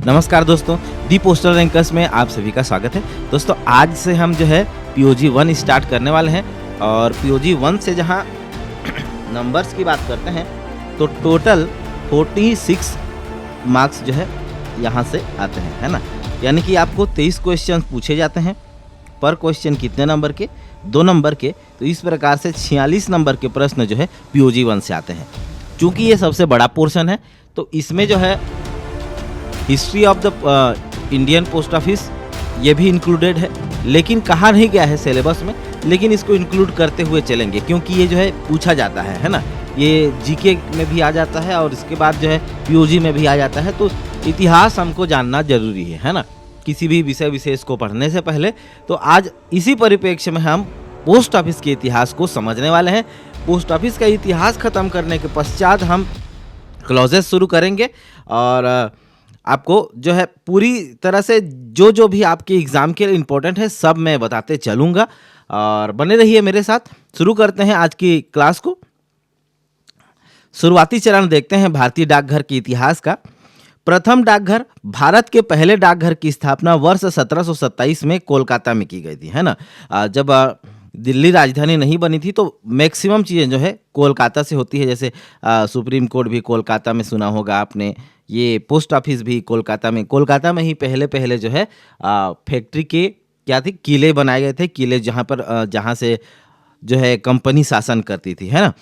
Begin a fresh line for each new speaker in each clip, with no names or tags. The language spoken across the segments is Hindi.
नमस्कार दोस्तों, दी पोस्टल रैंकर्स में आप सभी का स्वागत है। दोस्तों आज से हम जो है पीओजी 1 स्टार्ट करने वाले हैं और पीओजी 1 से जहां नंबर्स की बात करते हैं तो टोटल 46 मार्क्स जो है यहां से आते हैं, है ना। यानी कि आपको 23 क्वेश्चन पूछे जाते हैं। पर क्वेश्चन कितने नंबर के? 2 नंबर के। तो इस प्रकार से 46 नंबर के प्रश्न जो है पीओजी 1 से आते हैं। चूँकि ये सबसे बड़ा पोर्शन है तो इसमें जो है history of the Indian post office ये भी इंक्लूडेड है, लेकिन कहा नहीं गया है सिलेबस में, लेकिन इसको इंक्लूड करते हुए चलेंगे क्योंकि ये जो है पूछा जाता है ना। ये जीके में भी आ जाता है और इसके बाद जो है पीओजी में भी आ जाता है। तो इतिहास हमको जानना जरूरी है ना, किसी भी विषय विशेष को पढ़ने से पहले। तो आज इसी परिप्रेक्ष्य में हम पोस्ट ऑफिस के इतिहास को समझने वाले हैं। पोस्ट ऑफिस का इतिहास खत्म करने के पश्चात हम क्लॉजेस शुरू करेंगे और आपको जो है पूरी तरह से जो भी आपके एग्ज़ाम के लिए इम्पोर्टेंट है सब मैं बताते चलूँगा और बने रहिए मेरे साथ। शुरू करते हैं आज की क्लास को। शुरुआती चरण देखते हैं भारतीय डाकघर के इतिहास का। प्रथम डाकघर, भारत के पहले डाकघर की स्थापना वर्ष 1727 में कोलकाता में की गई थी, है ना। जब दिल्ली राजधानी नहीं बनी थी तो मैक्सिमम चीज़ें जो है कोलकाता से होती है। जैसे सुप्रीम कोर्ट भी कोलकाता में सुना होगा आपने, ये पोस्ट ऑफिस भी कोलकाता में ही पहले जो है फैक्ट्री के क्या थी, किले बनाए गए थे। किले जहाँ से जो है कंपनी शासन करती थी, है ना।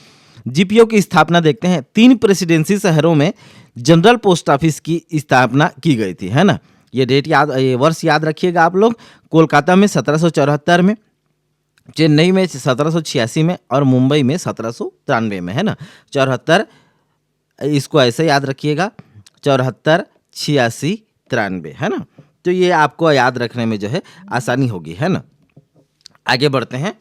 जीपीओ की स्थापना देखते हैं। 3 प्रेसिडेंसी शहरों में जनरल पोस्ट ऑफिस की स्थापना की गई थी, है ना। ये वर्ष याद रखिएगा आप लोग। कोलकाता में 1774 में, चेन्नई में 1786 में और मुंबई में 1793 में, है ना। 74, इसको ऐसे याद रखिएगा, 74, 86, 93, है ना। तो ये आपको याद रखने में जो है आसानी होगी, है ना। आगे बढ़ते हैं।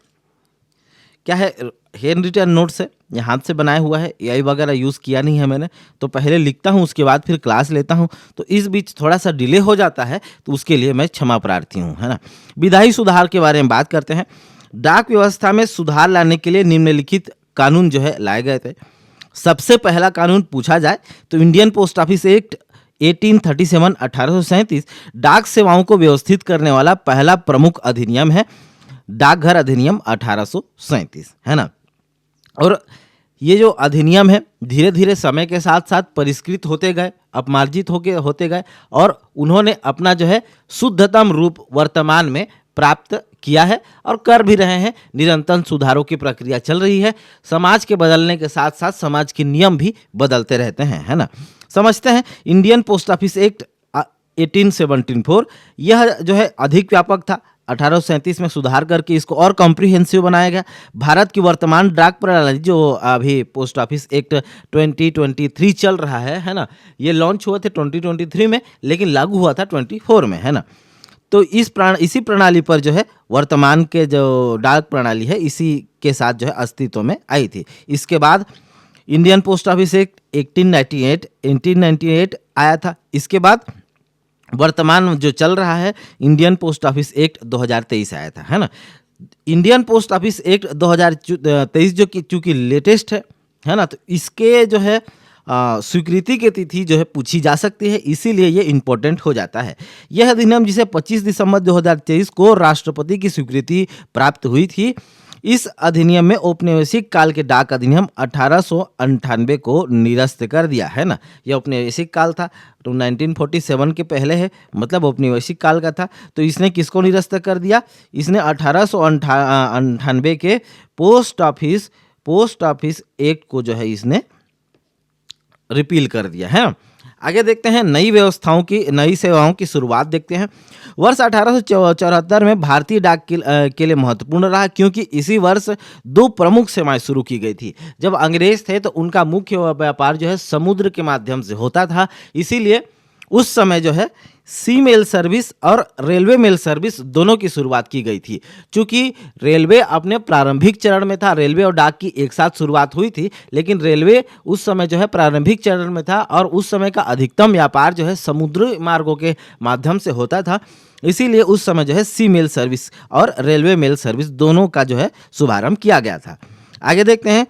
क्या है, हैंड रिटन नोट्स है, ये हाथ से बनाया हुआ है, एआई वगैरह यूज़ किया नहीं है मैंने। तो पहले लिखता हूँ, उसके बाद फिर क्लास लेता हूँ, तो इस बीच थोड़ा सा डिले हो जाता है, तो उसके लिए मैं क्षमा प्रार्थी हूँ, है ना। विधायी सुधार के बारे में बात करते हैं। डाक व्यवस्था में सुधार लाने के लिए निम्नलिखित कानून जो है लाए गए थे। सबसे पहला कानून पूछा जाए तो इंडियन पोस्ट ऑफिस एक्ट 1837 1837 डाक सेवाओं को व्यवस्थित करने वाला पहला प्रमुख अधिनियम है। डाकघर अधिनियम 1837, है ना। और ये जो अधिनियम है धीरे धीरे समय के साथ साथ परिष्कृत होते गए, अपमार्जित होते गए और उन्होंने अपना जो है शुद्धतम रूप वर्तमान में प्राप्त किया है और कर भी रहे हैं। निरंतर सुधारों की प्रक्रिया चल रही है। समाज के बदलने के साथ साथ समाज के नियम भी बदलते रहते हैं, है ना। समझते हैं इंडियन पोस्ट ऑफिस एक्ट 1874, यह जो है अधिक व्यापक था। 1837 में सुधार करके इसको और कॉम्प्रिहेंसिव बनाया गया। भारत की वर्तमान डाक प्रणाली जो अभी पोस्ट ऑफिस एक्ट 2023 चल रहा है ना, ये लॉन्च हुआ थे 2023 में, लेकिन लागू हुआ था 24 में, है ना। तो इसी प्रणाली पर जो है वर्तमान के जो डाक प्रणाली है इसी के साथ जो है अस्तित्व में आई थी। इसके बाद इंडियन पोस्ट ऑफिस एक्ट 1898 आया था। इसके बाद वर्तमान जो चल रहा है इंडियन पोस्ट ऑफिस एक्ट 2023 आया था, है ना। इंडियन पोस्ट ऑफिस एक्ट 2023 जो कि चूँकि लेटेस्ट है ना, तो इसके जो है स्वीकृति की तिथि जो है पूछी जा सकती है, इसीलिए ये इम्पोर्टेंट हो जाता है। यह अधिनियम जिसे 25 दिसंबर 2023 को राष्ट्रपति की स्वीकृति प्राप्त हुई थी। इस अधिनियम में औपनिवेशिक काल के डाक अधिनियम 1898 को निरस्त कर दिया, है ना। यह औपनिवेशिक काल था, तो 1947 के पहले है, मतलब औपनिवेशिक काल का था। तो इसने किसको निरस्त कर दिया? इसने 1898 के पोस्ट ऑफिस एक्ट को जो है इसने रिपील कर दिया है। आगे देखते हैं नई सेवाओं की शुरुआत देखते हैं। वर्ष 1874 में भारतीय डाक के लिए महत्वपूर्ण रहा क्योंकि इसी वर्ष 2 प्रमुख सेवाएं शुरू की गई थी। जब अंग्रेज थे तो उनका मुख्य व्यापार जो है समुद्र के माध्यम से होता था, इसीलिए उस समय जो है सी मेल सर्विस और रेलवे मेल सर्विस दोनों की शुरुआत की गई थी। चूँकि रेलवे अपने प्रारंभिक चरण में था, रेलवे और डाक की एक साथ शुरुआत हुई थी, लेकिन रेलवे उस समय जो है प्रारंभिक चरण में था और उस समय का अधिकतम व्यापार जो है समुद्री मार्गों के माध्यम से होता था। इसीलिए उस समय जो है सी मेल सर्विस और रेलवे मेल सर्विस दोनों का जो है शुभारंभ किया गया था। आगे देखते हैं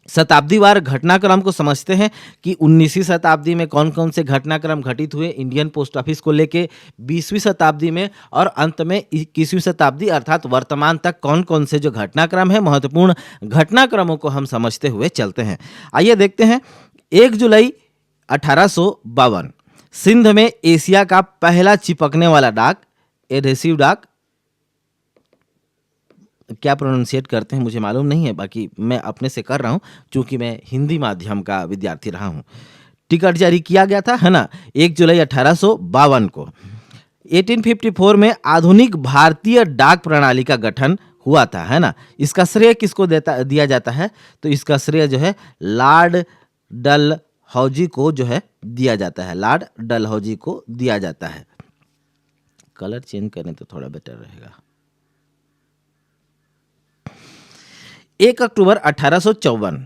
शताब्दीवार घटनाक्रम को समझते हैं कि 19वीं शताब्दी में कौन कौन से घटनाक्रम घटित हुए इंडियन पोस्ट ऑफिस को लेके, 20वीं शताब्दी में, और अंत में 21वीं शताब्दी अर्थात वर्तमान तक कौन कौन से जो घटनाक्रम है, महत्वपूर्ण घटनाक्रमों को हम समझते हुए चलते हैं। आइए देखते हैं। 1 जुलाई 1852 सिंध में एशिया का पहला चिपकने वाला डाक, एडहेसिव डाक, क्या प्रोनाउंसिएट करते हैं मुझे मालूम नहीं है, बाकी मैं अपने से कर रहा हूं क्योंकि मैं हिंदी माध्यम का विद्यार्थी रहा हूं। टिकट जारी किया गया था, है ना, 1 जुलाई 1852 को। 1854 में आधुनिक भारतीय डाक प्रणाली का गठन हुआ था, है ना। इसका श्रेय किसको दिया जाता है? तो इसका श्रेय जो है लॉर्ड डलहौजी को जो है दिया जाता है, लॉर्ड डलहौजी को दिया जाता है। कलर चेंज करें तो थोड़ा बेटर रहेगा। 1 अक्टूबर 1854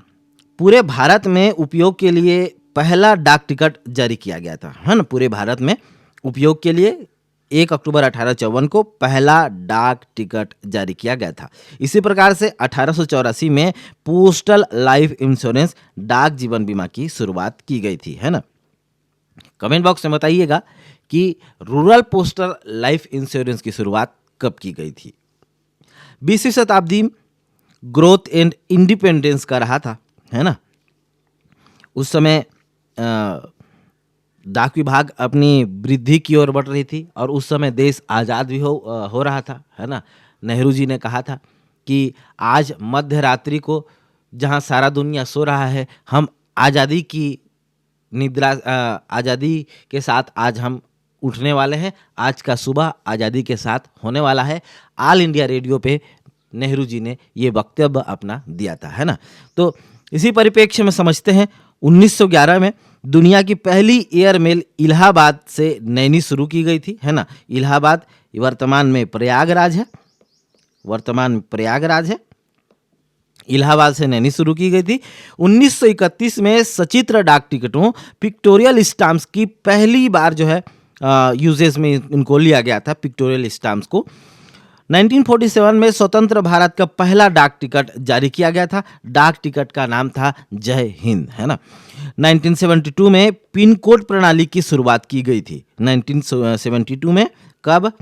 पूरे भारत में उपयोग के लिए पहला डाक टिकट जारी किया गया था, है ना। पूरे भारत में उपयोग के लिए 1 अक्टूबर 1854 को पहला डाक टिकट जारी किया गया था। इसी प्रकार से 1884 में पोस्टल लाइफ इंश्योरेंस, डाक जीवन बीमा की शुरुआत की गई थी, है ना। कमेंट बॉक्स में बताइएगा कि रूरल पोस्टल लाइफ इंश्योरेंस की शुरुआत कब की गई थी। 20वीं शताब्दी ग्रोथ एंड इंडिपेंडेंस का रहा था, है ना। उस समय डाक विभाग अपनी वृद्धि की ओर बढ़ रही थी और उस समय देश आज़ाद भी हो रहा था, है ना। नेहरू जी ने कहा था कि आज मध्य रात्रि को जहां सारा दुनिया सो रहा है, हम आज़ादी की निद्रा, आज़ादी के साथ आज हम उठने वाले हैं। आज का सुबह आज़ादी के साथ होने वाला है। ऑल इंडिया रेडियो पे नेहरू जी ने ये वक्तव्य अपना दिया था, है ना। तो इसी परिप्रेक्ष्य में समझते हैं 1911 में दुनिया की पहली एयर मेल इलाहाबाद से नैनी शुरू की गई थी, है ना। इलाहाबाद वर्तमान में प्रयागराज है, इलाहाबाद से नैनी शुरू की गई थी। 1931 में सचित्र डाक टिकटों, पिक्टोरियल स्टाम्प्स की पहली बार जो है यूजेस में इनको लिया गया था, पिक्टोरियल स्टाम्प्स को। 1947 में स्वतंत्र भारत का पहला डाक टिकट जारी किया गया था। डाक टिकट का नाम था जय हिंद, है ना। 1972 में पिन कोड प्रणाली की शुरुआत की गई थी। 1972 में कब,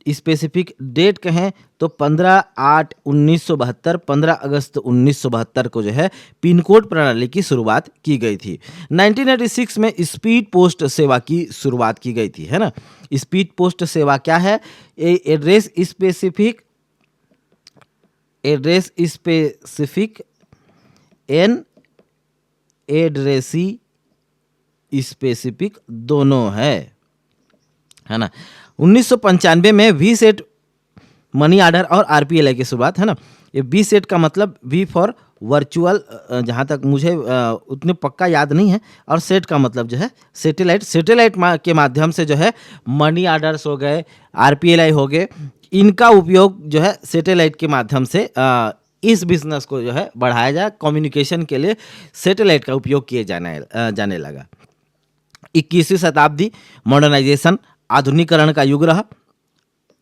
स्पेसिफिक डेट कहें तो 15/8/1972, 15 अगस्त 1972 को जो है पिन कोड प्रणाली की शुरुआत की गई थी। 1986 में स्पीड पोस्ट सेवा की शुरुआत की गई थी, है ना। स्पीड पोस्ट सेवा क्या है? Address specific and addressee specific दोनों है ना। 1995 में वी सेट मनी ऑर्डर और आरपीएलआई की शुरुआत, है ना। ये वी सेट का मतलब वी फॉर वर्चुअल, जहाँ तक मुझे उतने पक्का याद नहीं है, और सेट का मतलब जो है सैटेलाइट के माध्यम से जो है मनी ऑर्डर्स हो गए, आरपीएलआई हो गए, इनका उपयोग जो है सैटेलाइट के माध्यम से इस बिजनेस को जो है बढ़ाया जाए। कम्युनिकेशन के लिए सैटेलाइट का उपयोग किए जाने लगा। 21वीं शताब्दी मॉडर्नाइजेशन, आधुनिकरण का युग रहा।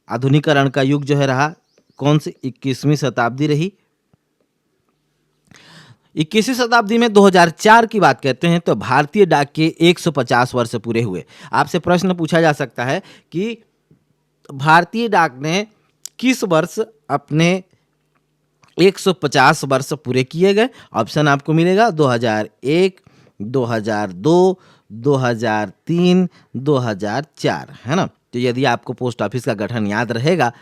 आधुनिकरण का युग जो है रहा कौन सी? 21वीं शताब्दी रही। 21वीं शताब्दी में 2004 की बात करते हैं तो भारतीय डाक के 150 वर्ष पूरे हुए। आपसे प्रश्न पूछा जा सकता है कि भारतीय डाक ने किस वर्ष अपने 150 वर्ष पूरे किए गए? ऑप्शन आपको मिलेगा 2001, 2002, 2003, 2004, है ना। तो यदि आपको पोस्ट ऑफिस का गठन याद रहेगा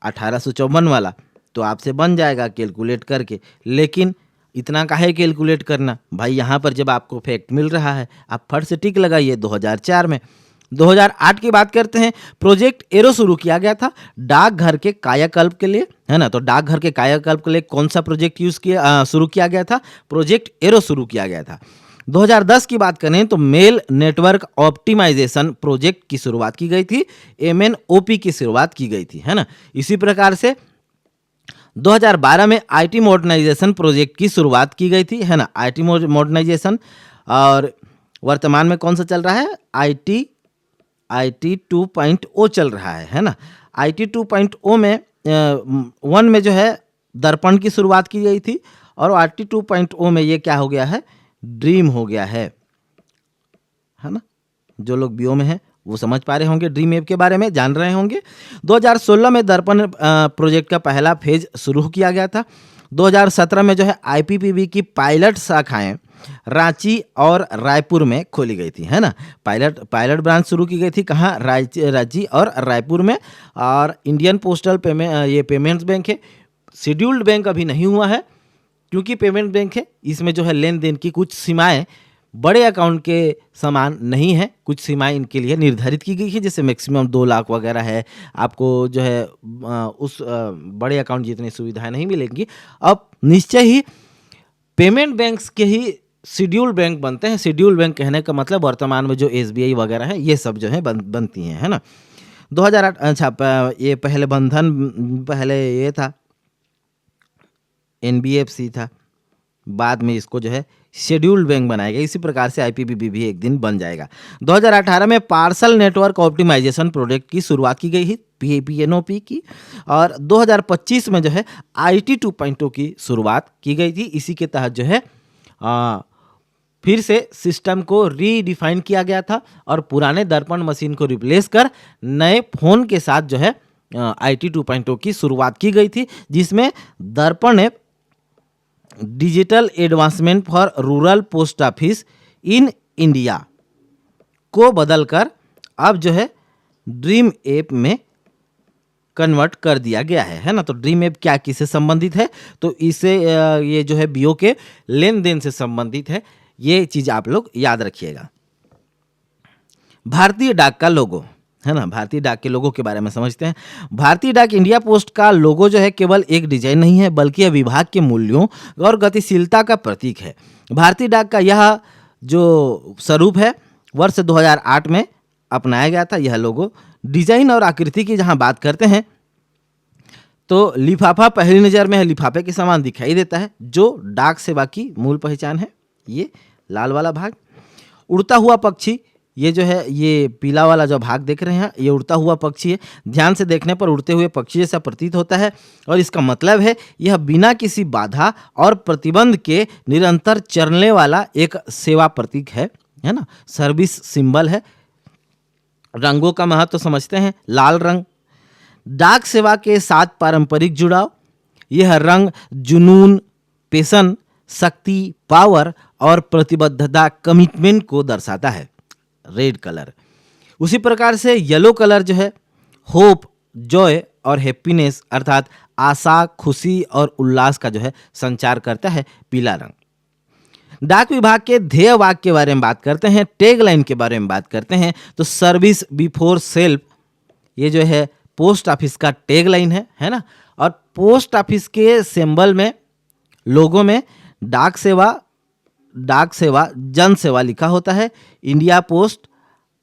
1854 वाला, तो आपसे बन जाएगा कैलकुलेट करके। लेकिन इतना काहे कैलकुलेट करना भाई, यहाँ पर जब आपको फैक्ट मिल रहा है आप फट से टिक लगाइए 2004 में। 2008 की बात करते हैं, प्रोजेक्ट एरो शुरू किया गया था डाकघर के कायाकल्प के लिए, है ना। तो डाकघर के कायाकल्प के लिए कौन सा प्रोजेक्ट शुरू किया गया था? प्रोजेक्ट एरो शुरू किया गया था। 2010 की बात करें तो मेल नेटवर्क ऑप्टिमाइजेशन प्रोजेक्ट की शुरुआत की गई थी, MNOP की शुरुआत की गई थी, है ना। इसी प्रकार से 2012 में IT मॉडर्नाइजेशन प्रोजेक्ट की शुरुआत की गई थी, है ना। IT मॉडर्नाइजेशन, और वर्तमान में कौन सा चल रहा है? IT 2.0 चल रहा है ना। IT 2.0 में 1 में जो है दर्पण की शुरुआत की गई थी, और आरटी 2.0 में ये क्या हो गया है, ड्रीम हो गया है ना। जो लोग बीओ में हैं वो समझ पा रहे होंगे, ड्रीम ऐप के बारे में जान रहे होंगे। 2016 में दर्पण प्रोजेक्ट का पहला फेज शुरू किया गया था। 2017 में जो है आईपीपीबी की पायलट शाखाएं रांची और रायपुर में खोली गई थी, है ना। पायलट ब्रांच शुरू की गई थी कहाँ, रांची और रायपुर में। और इंडियन पोस्टल पेमेंट्स बैंक है। शेड्यूल्ड बैंक अभी नहीं हुआ है क्योंकि पेमेंट बैंक है, इसमें जो है लेन देन की कुछ सीमाएं बड़े अकाउंट के समान नहीं है, कुछ सीमाएं इनके लिए निर्धारित की गई है, जैसे मैक्सिमम 2 लाख वगैरह है। आपको जो है उस बड़े अकाउंट जितनी सुविधाएं नहीं मिलेंगी। अब निश्चय ही पेमेंट बैंक्स के ही शेड्यूल बैंक बनते हैं। शेड्यूल बैंक कहने का मतलब वर्तमान में जो एसबीआई वगैरह है ये सब जो है बनती हैं, है ना। 2008 अच्छा ये पहले बंधन, पहले ये था एनबीएफसी था, बाद में इसको जो है शेड्यूल्ड बैंक बनाया गया। इसी प्रकार से आईपीपीबी भी एक दिन बन जाएगा। 2018 में पार्सल नेटवर्क ऑप्टिमाइजेशन प्रोजेक्ट की शुरुआत की गई है, पीएनओपी की। और 2025 में जो है आईटी 2.0 की शुरुआत की गई थी। इसी के तहत जो है फिर से सिस्टम को रीडिफाइन किया गया था और पुराने दर्पण मशीन को रिप्लेस कर नए फोन के साथ जो है आईटी 2.0 की शुरुआत की गई थी, जिसमें दर्पण app digital advancement for rural post office in India को बदलकर अब जो है ड्रीम ऐप में कन्वर्ट कर दिया गया है ना। तो ड्रीम ऐप क्या किससे संबंधित है, तो इसे ये जो है बीओ के लेन देन से संबंधित है, ये चीज आप लोग याद रखिएगा। भारतीय डाक का लोगो, है ना। भारतीय डाक के लोगों के बारे में समझते हैं। भारतीय डाक इंडिया पोस्ट का लोगो जो है केवल एक डिजाइन नहीं है, बल्कि यह विभाग के मूल्यों और गतिशीलता का प्रतीक है। भारतीय डाक का यह जो स्वरूप है वर्ष 2008 में अपनाया गया था। यह लोगो डिजाइन और आकृति की जहां बात करते हैं तो लिफाफा पहली नज़र में लिफाफे के समान दिखाई देता है, जो डाक सेवा की मूल पहचान है। ये लाल वाला भाग। उड़ता हुआ पक्षी, ये जो है ये पीला वाला जो भाग देख रहे हैं ये उड़ता हुआ पक्षी है। ध्यान से देखने पर उड़ते हुए पक्षी जैसा प्रतीत होता है और इसका मतलब है यह बिना किसी बाधा और प्रतिबंध के निरंतर चलने वाला एक सेवा प्रतीक है ना, सर्विस सिंबल है। रंगों का महत्व तो समझते हैं। लाल रंग डाक सेवा के साथ पारंपरिक जुड़ाव, यह रंग जुनून, पैशन, शक्ति, पावर और प्रतिबद्धता, कमिटमेंट को दर्शाता है। रेड कलर उसी प्रकार से येलो कलर जो है होप, जॉय और हैप्पीनेस अर्थात आशा, खुशी और उल्लास का जो है संचार करता है पीला रंग। डाक विभाग के ध्येय वाक्य के बारे में बात करते हैं, टैग लाइन के बारे में बात करते हैं तो सर्विस बिफोर सेल्फ, ये जो है पोस्ट ऑफिस का टैग लाइन है ना। और पोस्ट ऑफिस के सिंबल में, लोगों में डाक सेवा जन सेवा लिखा होता है। इंडिया पोस्ट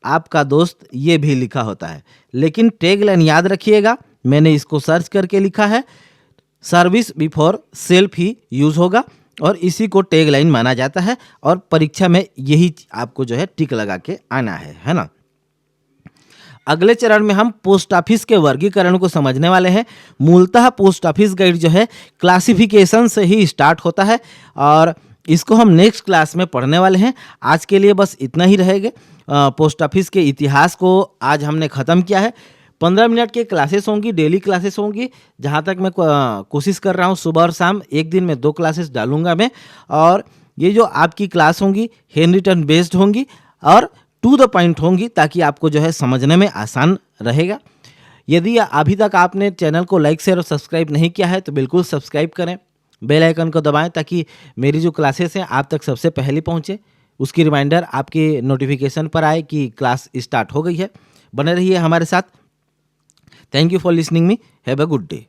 आपका दोस्त ये भी लिखा होता है, लेकिन टैग लाइन याद रखिएगा, मैंने इसको सर्च करके लिखा है, सर्विस बिफोर सेल्फ ही यूज होगा और इसी को टैग लाइन माना जाता है। और परीक्षा में यही आपको जो है टिक लगा के आना है ना। अगले चरण में हम पोस्ट ऑफिस के वर्गीकरण को समझने वाले हैं। मूलतः पोस्ट ऑफिस गाइड जो है क्लासिफिकेशन से ही स्टार्ट होता है और इसको हम नेक्स्ट क्लास में पढ़ने वाले हैं। आज के लिए बस इतना ही रहेगा। पोस्ट ऑफिस के इतिहास को आज हमने ख़त्म किया है। 15 मिनट के क्लासेस होंगी, डेली क्लासेस होंगी। जहाँ तक मैं कोशिश कर रहा हूँ सुबह और शाम एक दिन में 2 क्लासेस डालूंगा मैं। और ये जो आपकी क्लास होंगी हैंड रिटन बेस्ड होंगी और टू द पॉइंट होंगी, ताकि आपको जो है समझने में आसान रहेगा। यदि अभी तक आपने चैनल को लाइक, शेयर और सब्सक्राइब नहीं किया है तो बिल्कुल सब्सक्राइब करें, बेल आइकन को दबाएं ताकि मेरी जो क्लासेस हैं आप तक सबसे पहले पहुंचे, उसकी रिमाइंडर आपके नोटिफिकेशन पर आए कि क्लास स्टार्ट हो गई है। बने रहिए हमारे साथ। Thank you for listening me. Have a good day.